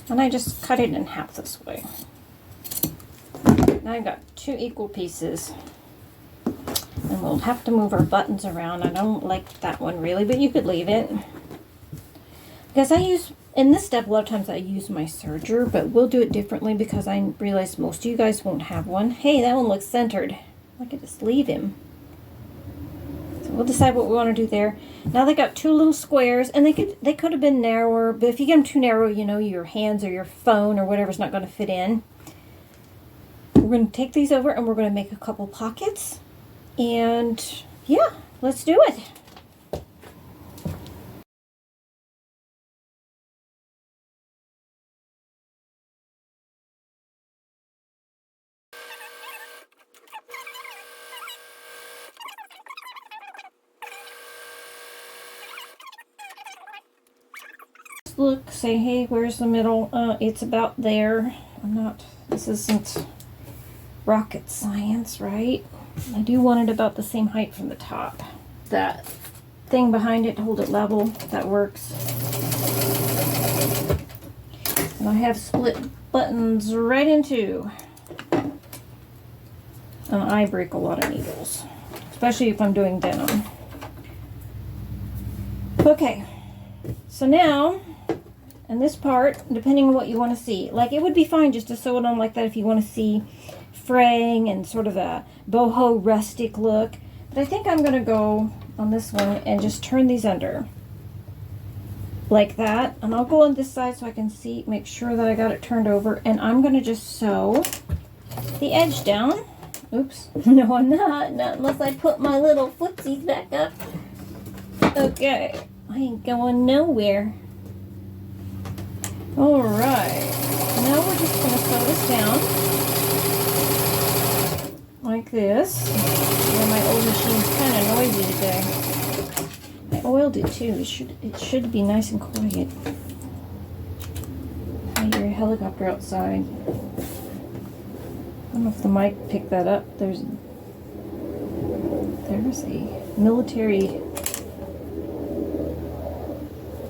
And I just cut it in half this way. Now I've got 2 equal pieces. And we'll have to move our buttons around. I don't like that one really, but you could leave it. Because I use, in this step, a lot of times I use my serger, but we'll do it differently because I realize most of you guys won't have one. Hey, that one looks centered. I could just leave him. So we'll decide what we want to do there. Now they got 2 little squares, and they could have been narrower, but if you get them too narrow, you know, your hands or your phone or whatever's not going to fit in. We're going to take these over and we're going to make a couple pockets. And yeah, let's do it. Look, say, hey, where's the middle? It's about there. This isn't rocket science, right? I do want it about the same height from the top. That thing behind it to hold it level, that works. And I have split buttons right in 2. And I break a lot of needles, especially if I'm doing denim. Okay, so now, and this part, depending on what you want to see, like it would be fine just to sew it on like that if you want to see fraying and sort of a boho rustic look. But I think I'm going to go on this one and just turn these under like that. And I'll go on this side so I can see, make sure that I got it turned over. And I'm going to just sew the edge down. Oops. No, I'm not. Not unless I put my little footsies back up. Okay. I ain't going nowhere. Alright. Now we're just going to sew this down. Like this. Yeah, my old machine's kind of noisy today. I oiled it too. It should be nice and quiet. I hear a helicopter outside. I don't know if the mic picked that up. There's a military.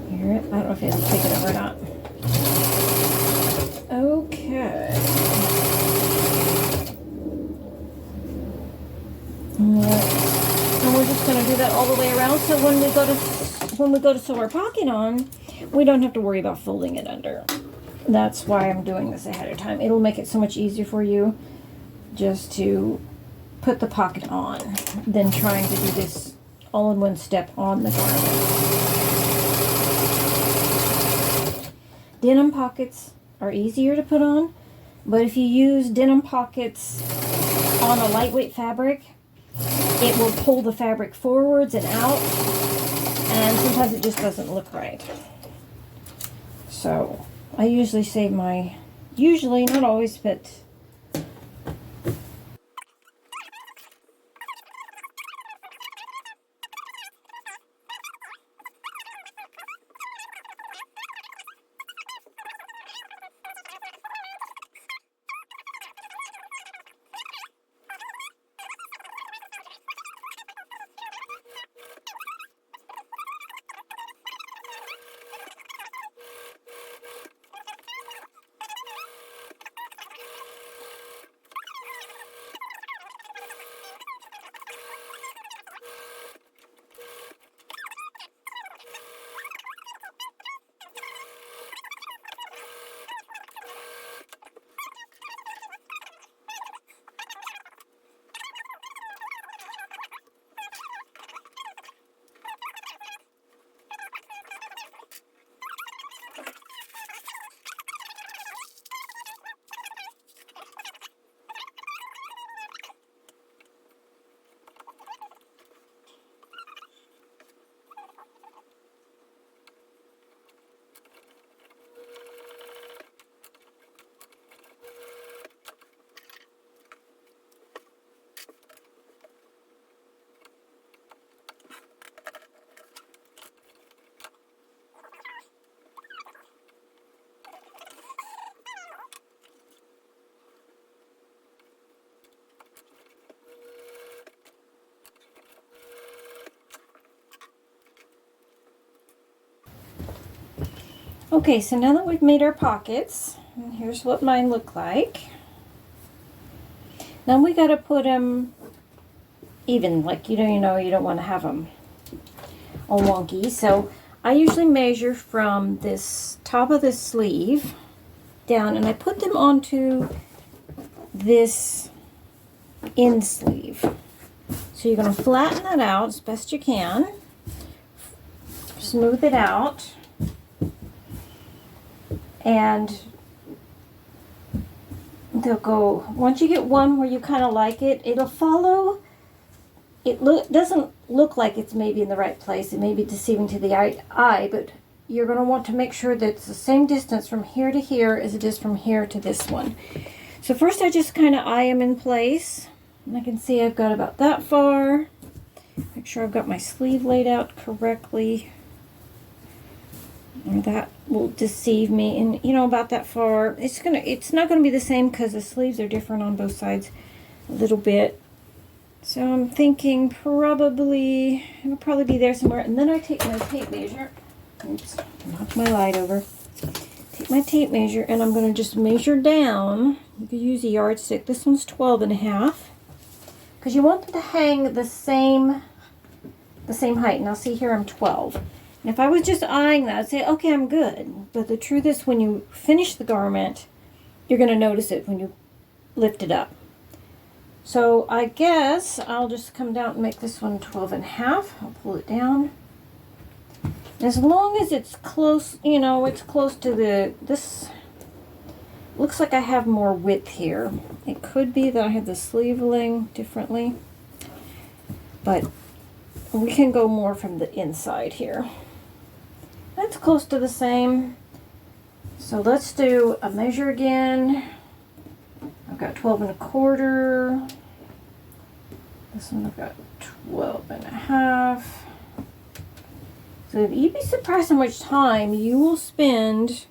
You hear it? I don't know if it has to pick it up or not. Okay. And we're just going to do that all the way around, so when we go to sew our pocket on, we don't have to worry about folding it under. That's why I'm doing this ahead of time. It'll make it so much easier for you just to put the pocket on than trying to do this all in one step on the garment. Denim pockets are easier to put on, but if you use denim pockets on a lightweight fabric, it will pull the fabric forwards and out, and sometimes it just doesn't look right. So I usually save not always, but Okay, so now that we've made our pockets, and here's what mine look like. Now we got to put them even, like you don't want to have them all wonky. So I usually measure from this top of this sleeve down, and I put them onto this in sleeve. So you're going to flatten that out as best you can, smooth it out, and they'll go, once you get one where you kind of like it, it'll follow. It doesn't look like it's maybe in the right place. It may be deceiving to the eye, but you're going to want to make sure that it's the same distance from here to here as it is from here to this one. So first I just kind of eye them in place. And I can see I've got about that far. Make sure I've got my sleeve laid out correctly. Or that will deceive me. And about that far. It's not gonna be the same because the sleeves are different on both sides a little bit. So I'm thinking it'll probably be there somewhere. And then I take my tape measure. Oops, knocked my light over. Take my tape measure and I'm going to just measure down. You could use a yardstick. This one's 12.5. Because you want them to hang the same height. Now see here I'm 12. And if I was just eyeing that, I'd say, okay, I'm good. But the truth is when you finish the garment, you're going to notice it when you lift it up. So I guess I'll just come down and make this one 12.5. I'll pull it down. As long as it's close, it's close to this. Looks like I have more width here. It could be that I have the sleeveling differently, but we can go more from the inside here. That's close to the same. So let's do a measure again. I've got 12.25. This one I've got 12.5. So you'd be surprised how much time you will spend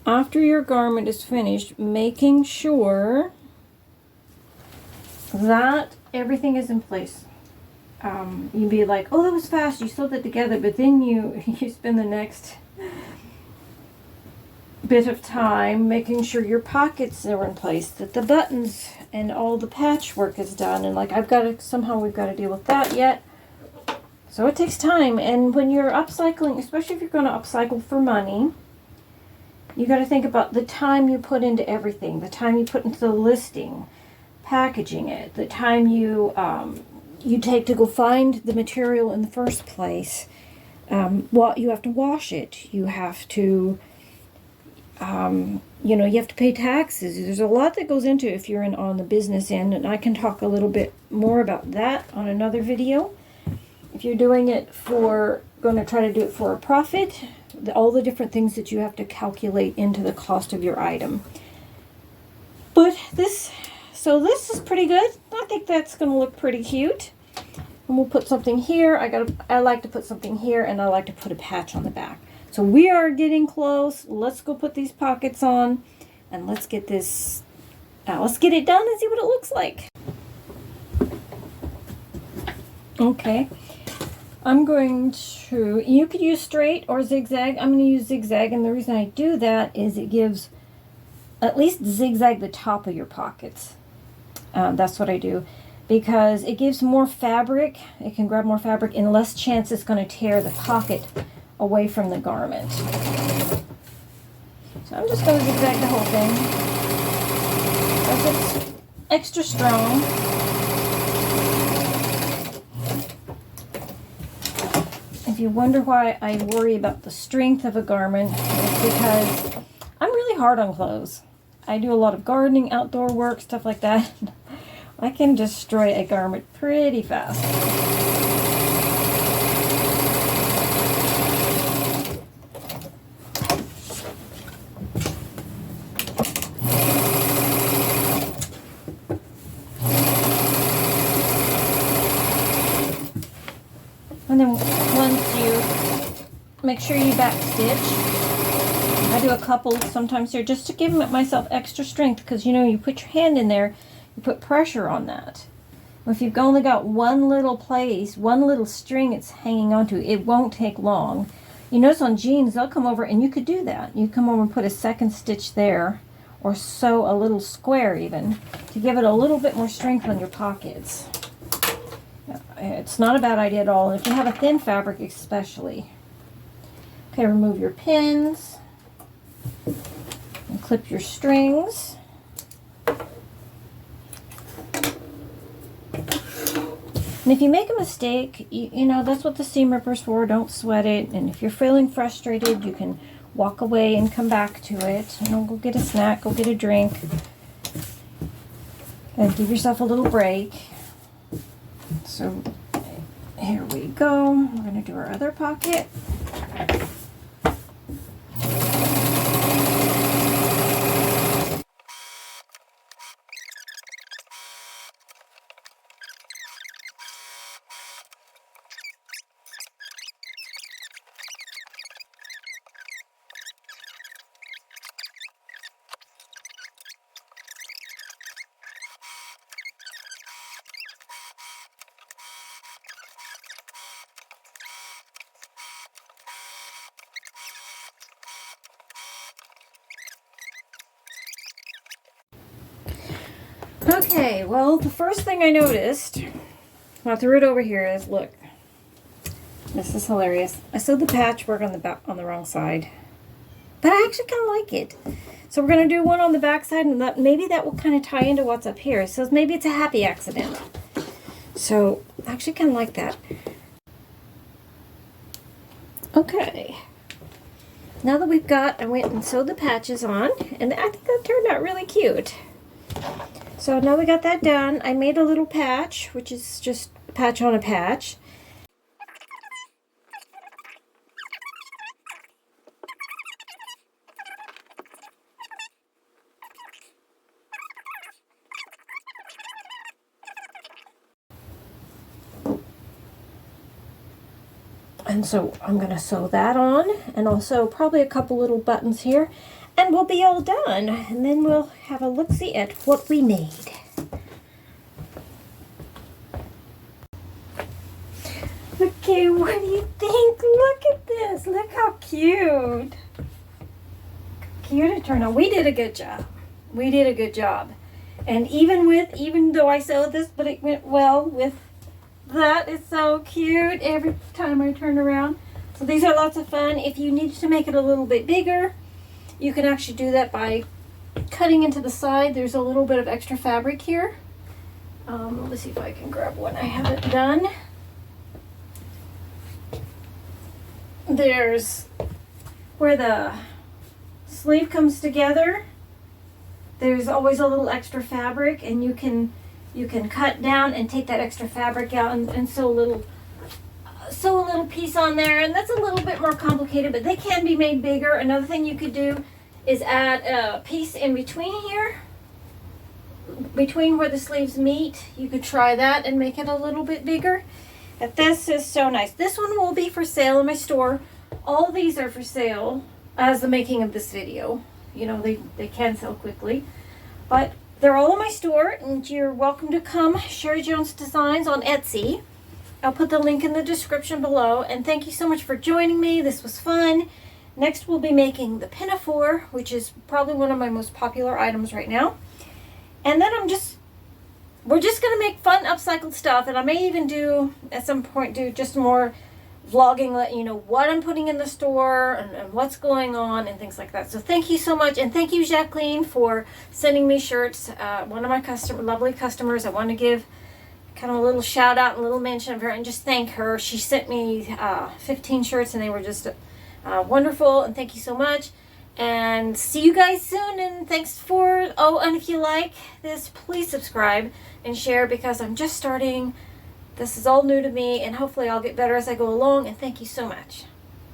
after your garment is finished making sure that everything is in place. You'd be like, oh, that was fast, you sewed it together, but then you spend the next bit of time making sure your pockets are in place, that the buttons and all the patchwork is done, and like we've got to deal with that yet. So it takes time, and when you're upcycling, especially if you're going to upcycle for money, you got to think about the time you put into everything, the time you put into the listing, packaging it, the time you take to go find the material in the first place. You have to wash it. You have to, you have to pay taxes. There's a lot that goes into it if you're on the business end, and I can talk a little bit more about that on another video. If you're doing it going to try to do it for a profit, all the different things that you have to calculate into the cost of your item. But this is pretty good. I think that's going to look pretty cute. And we'll put something here. I like to put something here, and I like to put a patch on the back. So we are getting close. Let's go put these pockets on, and let's get this. Let's get it done and see what it looks like. Okay. You could use straight or zigzag. I'm going to use zigzag, and the reason I do that is it gives, at least zigzag the top of your pockets. That's what I do, because it gives more fabric. It can grab more fabric and less chance it's going to tear the pocket away from the garment. So I'm just going to zigzag the whole thing, because it's extra strong. If you wonder why I worry about the strength of a garment, it's because I'm really hard on clothes. I do a lot of gardening, outdoor work, stuff like that. I can destroy a garment pretty fast. And then once you make sure you back stitch, I do a couple sometimes here just to give myself extra strength, because you put your hand in there, you put pressure on that. If you've only got one little place, one little string it's hanging onto, it won't take long. You notice on jeans, they'll come over, and you could do that. You come over and put a second stitch there, or sew a little square even, to give it a little bit more strength on your pockets. It's not a bad idea at all, if you have a thin fabric especially. Okay, remove your pins, and clip your strings. And if you make a mistake, you know, that's what the seam ripper's for. Don't sweat it. And if you're feeling frustrated, you can walk away and come back to it. You know, go get a snack, go get a drink, and give yourself a little break. So here we go. We're going to do our other pocket. Okay, well, the first thing I noticed when I threw it over here is, look, this is hilarious. I sewed the patchwork on the back, on the wrong side, but I actually kind of like it. So we're going to do one on the back side, and maybe that will kind of tie into what's up here. So maybe it's a happy accident. So I actually kind of like that. Okay. Now that we've got, I went and sewed the patches on, and I think that turned out really cute. So now we got that done. I made a little patch, which is just a patch on a patch. And so I'm going to sew that on, and also probably a couple little buttons here, and we'll be all done. And then we'll have a look-see at what we made. Okay, what do you think? Look at this. Look how cute. Cute it turned out. We did a good job. We did a good job. And even though I sewed this, but it went well with that. Is so cute every time I turn around. So these are lots of fun. If you need to make it a little bit bigger, you can actually do that by cutting into the side. There's a little bit of extra fabric here. Let's see if I can grab one. I have it done. There's where the sleeve comes together. There's always a little extra fabric, and you can cut down and take that extra fabric out and sew a little piece on there, and that's a little bit more complicated, but they can be made bigger. Another thing you could do is add a piece in between here, between where the sleeves meet. You could try that and make it a little bit bigger. But this is so nice. This one will be for sale in my store. All of these are for sale as the making of this video. You know, they can sell quickly, but they're all in my store, and you're welcome to come. Sherry Jones Designs on Etsy. I'll put the link in the description below, and thank you so much for joining me. This was fun. Next we'll be making the pinafore, which is probably one of my most popular items right now. And then we're just gonna make fun upcycled stuff, and I may even do at some point just more vlogging, let you know what I'm putting in the store and what's going on and things like that. So thank you so much, and thank you, Jacqueline, for sending me shirts. One of my lovely customers. I want to give kind of a little shout out and a little mention of her and just thank her. She sent me 15 shirts, and they were just wonderful, and thank you so much. And see you guys soon, and thanks for, and if you like this, please subscribe and share, because I'm just starting. This is all new to me, and hopefully I'll get better as I go along, and thank you so much.